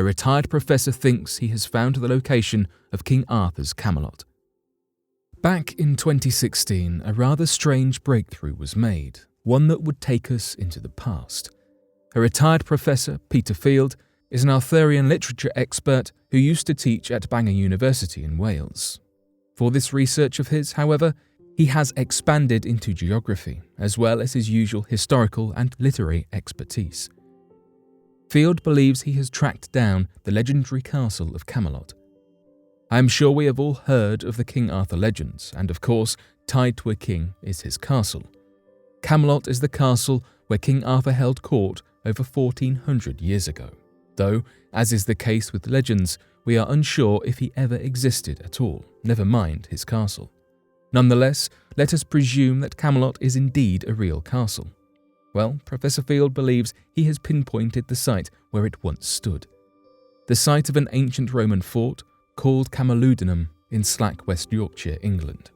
a retired professor thinks he has found the location of King Arthur's Camelot. Back in 2016, a rather strange breakthrough was made, one that would take us into the past. A retired professor, Peter Field, is an Arthurian literature expert who used to teach at Bangor University in Wales. For this research of his, however, he has expanded into geography, as well as his usual historical and literary expertise. Field believes he has tracked down the legendary castle of Camelot. I am sure we have all heard of the King Arthur legends, and of course, tied to a king is his castle. Camelot is the castle where King Arthur held court over 1400 years ago, though, as is the case with legends, we are unsure if he ever existed at all, never mind his castle. Nonetheless, let us presume that Camelot is indeed a real castle. Well, Professor Field believes he has pinpointed the site where it once stood. The site of an ancient Roman fort called Camalodunum in Slack, West Yorkshire, England.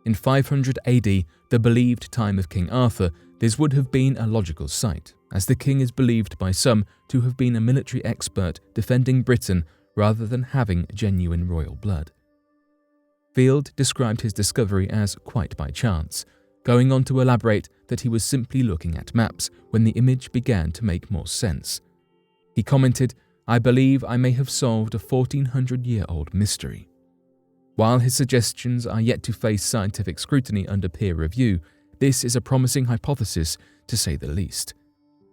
In 500 AD, the believed time of King Arthur, this would have been a logical site, as the king is believed by some to have been a military expert defending Britain rather than having genuine royal blood. Field described his discovery as quite by chance, going on to elaborate that he was simply looking at maps when the image began to make more sense. He commented, "I believe I may have solved a 1400-year-old mystery." While his suggestions are yet to face scientific scrutiny under peer review, this is a promising hypothesis, to say the least.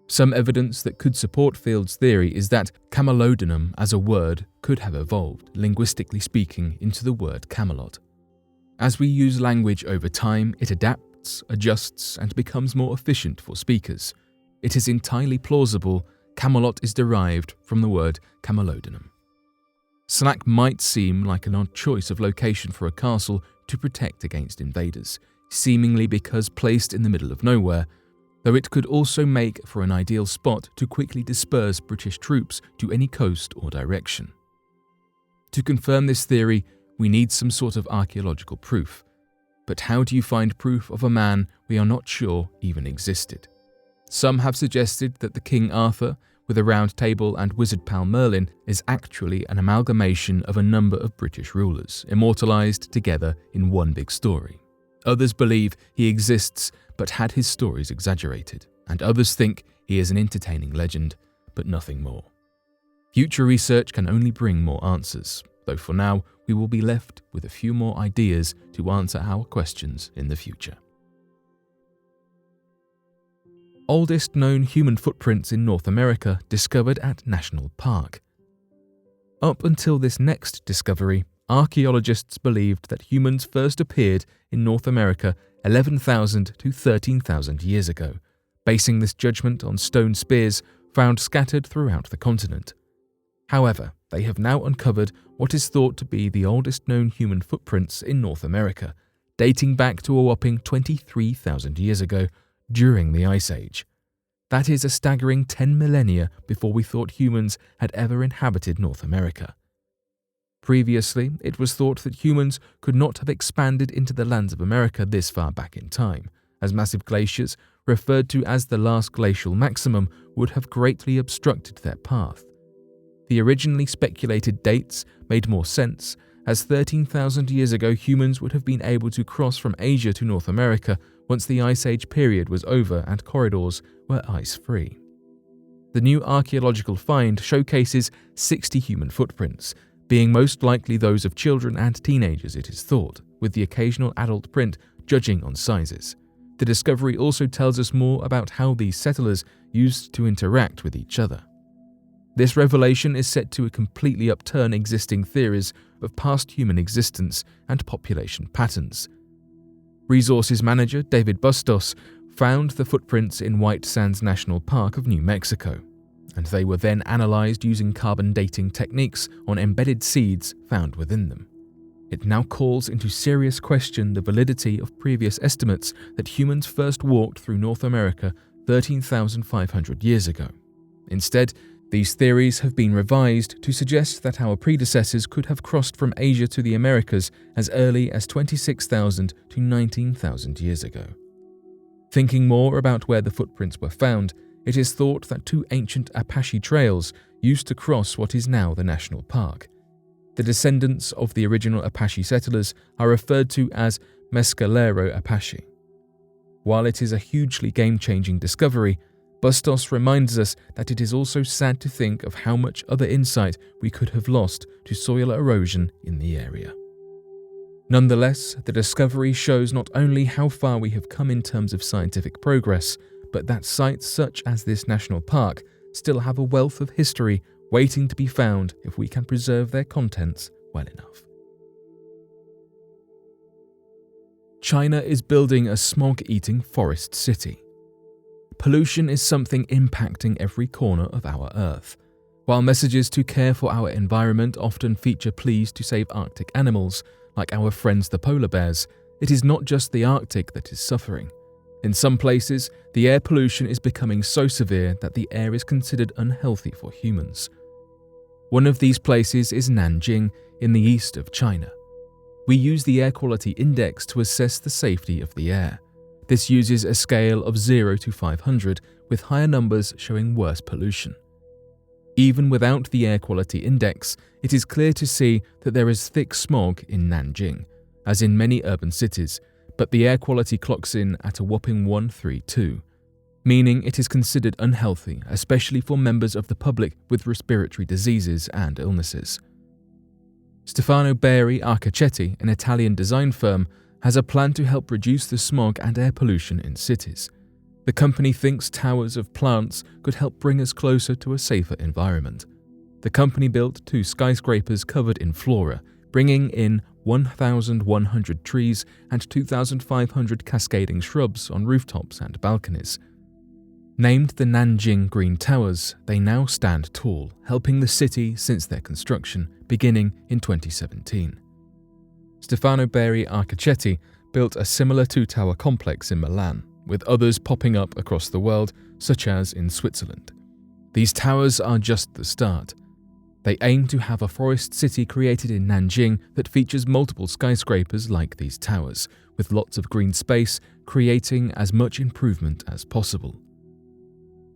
Some evidence that could support Field's theory is that Camalodunum as a word could have evolved, linguistically speaking, into the word Camelot. As we use language over time, it adapts, adjusts, and becomes more efficient for speakers. It is entirely plausible Camelot is derived from the word Camalodunum. Slack might seem like an odd choice of location for a castle to protect against invaders, seemingly because placed in the middle of nowhere, though it could also make for an ideal spot to quickly disperse British troops to any coast or direction. To confirm this theory, we need some sort of archaeological proof. But how do you find proof of a man we are not sure even existed? Some have suggested that the King Arthur, with a round table and wizard pal Merlin, is actually an amalgamation of a number of British rulers, immortalized together in one big story. Others believe he exists but had his stories exaggerated, and others think he is an entertaining legend, but nothing more. Future research can only bring more answers, though for now we will be left with a few more ideas to answer our questions in the future. Oldest known human footprints in North America discovered at National Park. Up until this next discovery, archaeologists believed that humans first appeared in North America 11,000 to 13,000 years ago, basing this judgment on stone spears found scattered throughout the continent. However, they have now uncovered what is thought to be the oldest known human footprints in North America, dating back to a whopping 23,000 years ago during the Ice Age. That is a staggering 10 millennia before we thought humans had ever inhabited North America. Previously, it was thought that humans could not have expanded into the lands of America this far back in time, as massive glaciers, referred to as the last glacial maximum, would have greatly obstructed their path. The originally speculated dates made more sense, as 13,000 years ago humans would have been able to cross from Asia to North America once the Ice Age period was over and corridors were ice-free. The new archaeological find showcases 60 human footprints, being most likely those of children and teenagers, it is thought, with the occasional adult print judging on sizes. The discovery also tells us more about how these settlers used to interact with each other. This revelation is set to completely upturn existing theories of past human existence and population patterns. Resources manager David Bustos found the footprints in White Sands National Park of New Mexico, and they were then analyzed using carbon dating techniques on embedded seeds found within them. It now calls into serious question the validity of previous estimates that humans first walked through North America 13,500 years ago. Instead, these theories have been revised to suggest that our predecessors could have crossed from Asia to the Americas as early as 26,000 to 19,000 years ago. Thinking more about where the footprints were found, it is thought that two ancient Apache trails, used to cross what is now the national park. The descendants of the original Apache settlers are referred to as Mescalero Apache. While it is a hugely game-changing discovery, Bustos reminds us that it is also sad to think of how much other insight we could have lost to soil erosion in the area. Nonetheless, the discovery shows not only how far we have come in terms of scientific progress, but that sites such as this national park still have a wealth of history waiting to be found if we can preserve their contents well enough. China is building a smog-eating forest city. Pollution is something impacting every corner of our Earth. While messages to care for our environment often feature pleas to save Arctic animals, like our friends the polar bears, it is not just the Arctic that is suffering. In some places, the air pollution is becoming so severe that the air is considered unhealthy for humans. One of these places is Nanjing, in the east of China. We use the Air Quality Index to assess the safety of the air. This uses a scale of 0 to 500, with higher numbers showing worse pollution. Even without the Air Quality Index, it is clear to see that there is thick smog in Nanjing, as in many urban cities, but the air quality clocks in at a whopping 132, meaning it is considered unhealthy, especially for members of the public with respiratory diseases and illnesses. Stefano Beri Archicetti, an Italian design firm, has a plan to help reduce the smog and air pollution in cities. The company thinks towers of plants could help bring us closer to a safer environment. The company built 2 skyscrapers covered in flora, bringing in 1,100 trees and 2,500 cascading shrubs on rooftops and balconies. Named the Nanjing Green Towers, they now stand tall, helping the city since their construction, beginning in 2017. Stefano Beri Archicetti built a similar 2-tower complex in Milan, with others popping up across the world, such as in Switzerland. These towers are just the start. They aim to have a forest city created in Nanjing that features multiple skyscrapers like these towers, with lots of green space, creating as much improvement as possible.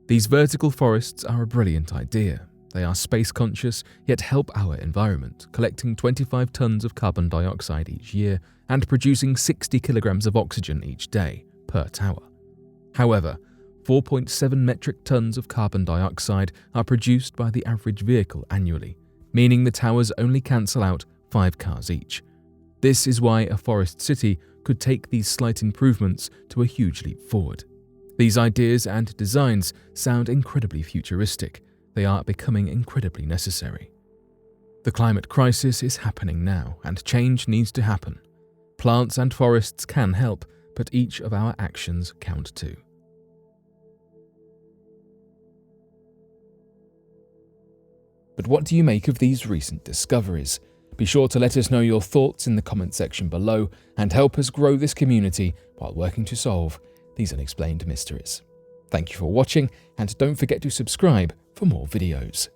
These vertical forests are a brilliant idea. They are space-conscious, yet help our environment, collecting 25 tons of carbon dioxide each year and producing 60 kilograms of oxygen each day, per tower. However, 4.7 metric tons of carbon dioxide are produced by the average vehicle annually, meaning the towers only cancel out 5 cars each. This is why a forest city could take these slight improvements to a huge leap forward. These ideas and designs sound incredibly futuristic. They are becoming incredibly necessary. The climate crisis is happening now, and change needs to happen. Plants and forests can help, but each of our actions count too. But what do you make of these recent discoveries? Be sure to let us know your thoughts in the comment section below and help us grow this community while working to solve these unexplained mysteries. Thank you for watching, and don't forget to subscribe for more videos.